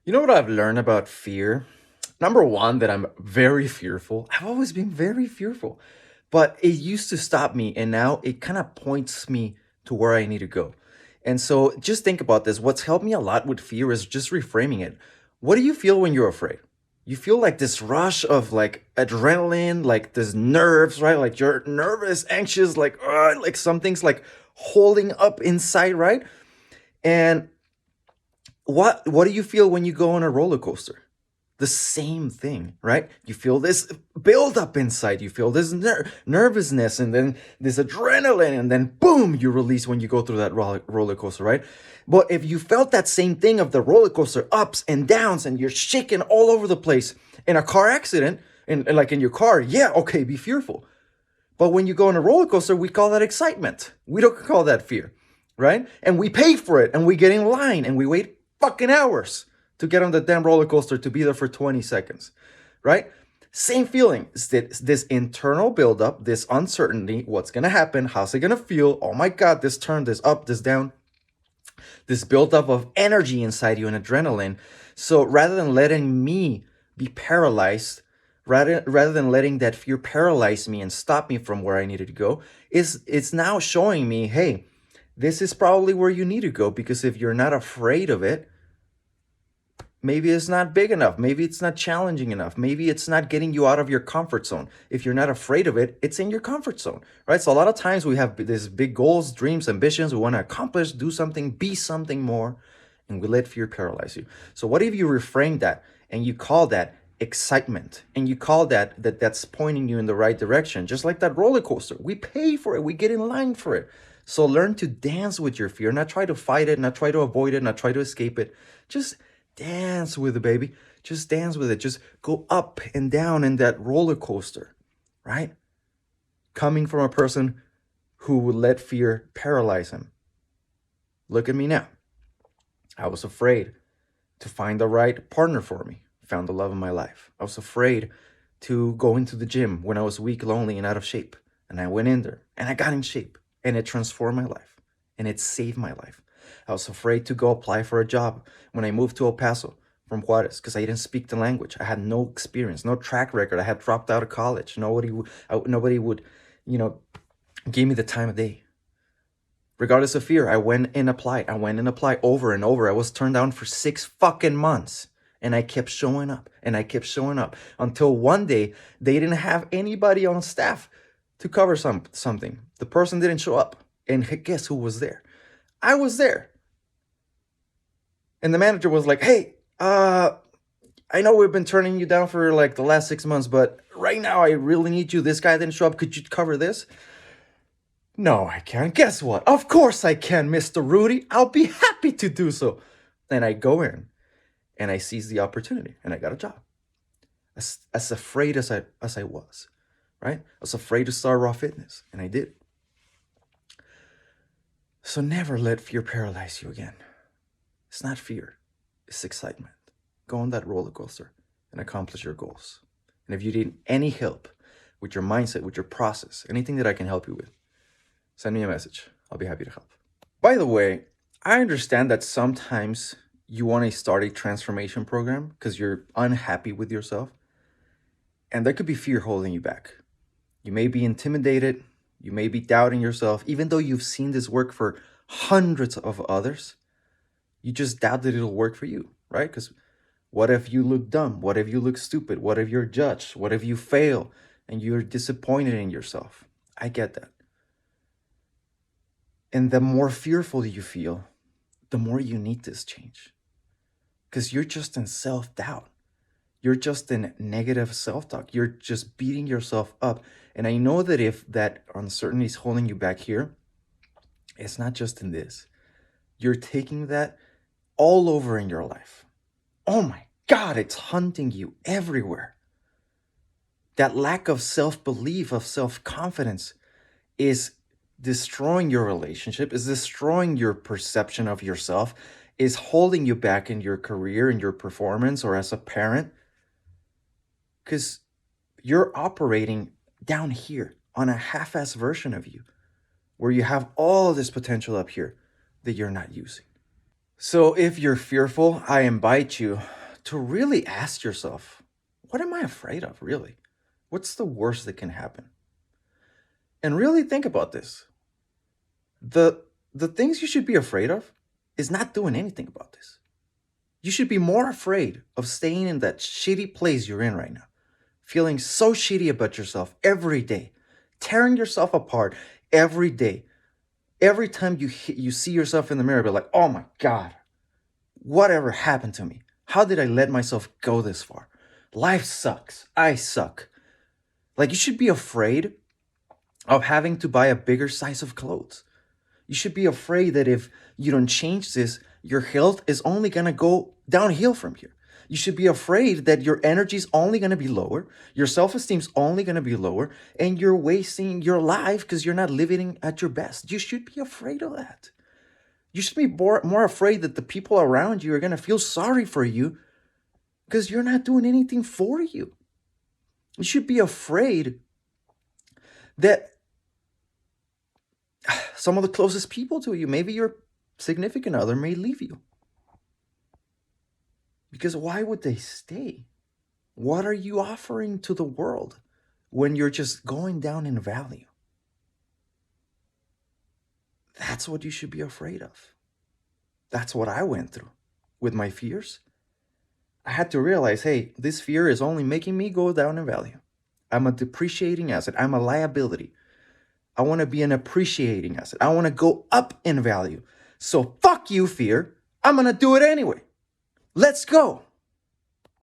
You know what I've learned about fear? Number one, that I'm very fearful. I've always been very fearful, but it used to stop me, and now it kind of points me to where I need to go. And so just think about this. What's helped me a lot with fear is just reframing it. What do you feel when you're afraid? You feel like this rush of like adrenaline, like this nerves, right? Like you're nervous, anxious, like something's like holding up inside, right? And what do you feel when you go on a roller coaster? The same thing, right? You feel this build up inside, you feel this nervousness, and then this adrenaline, and then boom, you release when you go through that roller coaster, right? But if you felt that same thing of the roller coaster ups and downs, and you're shaking all over the place in a car accident, and like in your car, yeah, okay, be fearful. But when you go on a roller coaster, we call that excitement. We don't call that fear, right? And we pay for it, and we get in line, and we wait fucking hours to get on the damn roller coaster to be there for 20 seconds, right? Same feeling. It's this internal buildup, this uncertainty. What's gonna happen? How's it gonna feel? Oh my God, this turn, this up, this down, this buildup of energy inside you and adrenaline. So rather than letting me be paralyzed, rather than letting that fear paralyze me and stop me from where I needed to go, it's now showing me, hey, this is probably where you need to go, because if you're not afraid of it, maybe it's not big enough. Maybe it's not challenging enough. Maybe it's not getting you out of your comfort zone. If you're not afraid of it, it's in your comfort zone, right? So a lot of times we have these big goals, dreams, ambitions. We want to accomplish, do something, be something more, and we let fear paralyze you. So what if you reframe that and you call that excitement, and you call that's pointing you in the right direction, just like that roller coaster. We pay for it. We get in line for it. So learn to dance with your fear, not try to fight it, not try to avoid it, not try to escape it. Just dance with it, baby. Just dance with it. Just go up and down in that roller coaster, right? Coming from a person who would let fear paralyze him. Look at me now. I was afraid to find the right partner for me. Found the love of my life. I was afraid to go into the gym when I was weak, lonely, and out of shape. And I went in there and I got in shape, and it transformed my life, and it saved my life. I was afraid to go apply for a job when I moved to El Paso from Juarez, because I didn't speak the language. I had no experience, no track record. I had dropped out of college. Nobody would, you know, give me the time of day. Regardless of fear, I went and applied. I went and applied over and over. I was turned down for 6 fucking months. And I kept showing up, and I kept showing up, until one day they didn't have anybody on staff to cover something. The person didn't show up. And guess who was there? I was there. And the manager was like, hey, I know we've been turning you down for like the last 6 months, but right now I really need you. This guy didn't show up. Could you cover this? No, I can't. Guess what? Of course I can, Mr. Rudy. I'll be happy to do so. And I go in and I seize the opportunity, and I got a job. As afraid as I was, right? I was afraid to start Raw Fitness, and I did. So never let fear paralyze you again. It's not fear, it's excitement. Go on that roller coaster and accomplish your goals. And if you need any help with your mindset, with your process, anything that I can help you with, send me a message. I'll be happy to help. By the way, I understand that sometimes you want to start a transformation program because you're unhappy with yourself, and there could be fear holding you back. You may be intimidated. You may be doubting yourself, even though you've seen this work for hundreds of others. You just doubt that it'll work for you, right? Because what if you look dumb? What if you look stupid? What if you're judged? What if you fail and you're disappointed in yourself? I get that. And the more fearful you feel, the more you need this change. Because you're just in self-doubt. You're just in negative self-talk. You're just beating yourself up. And I know that if that uncertainty is holding you back here, it's not just in this. You're taking that all over in your life. Oh my God, it's hunting you everywhere. That lack of self-belief, of self-confidence is destroying your relationship, is destroying your perception of yourself, is holding you back in your career, in your performance, or as a parent. Because you're operating down here on a half-ass version of you, where you have all this potential up here that you're not using. So if you're fearful, I invite you to really ask yourself, what am I afraid of, really? What's the worst that can happen? And really think about this. The the things you should be afraid of is not doing anything about this. You should be more afraid of staying in that shitty place you're in right now, feeling so shitty about yourself every day, tearing yourself apart every day. Every time you see yourself in the mirror, be like, oh my God, whatever happened to me? How did I let myself go this far? Life sucks. I suck. Like, you should be afraid of having to buy a bigger size of clothes. You should be afraid that if you don't change this, your health is only going to go downhill from here. You should be afraid that your energy is only going to be lower, your self-esteem is only going to be lower, and you're wasting your life because you're not living at your best. You should be afraid of that. You should be more afraid that the people around you are going to feel sorry for you because you're not doing anything for you. You should be afraid that some of the closest people to you, maybe your significant other, may leave you. Because why would they stay? What are you offering to the world when you're just going down in value? That's what you should be afraid of. That's what I went through with my fears. I had to realize, hey, this fear is only making me go down in value. I'm a depreciating asset. I'm a liability. I want to be an appreciating asset. I want to go up in value. So fuck you, fear. I'm going to do it anyway. Let's go.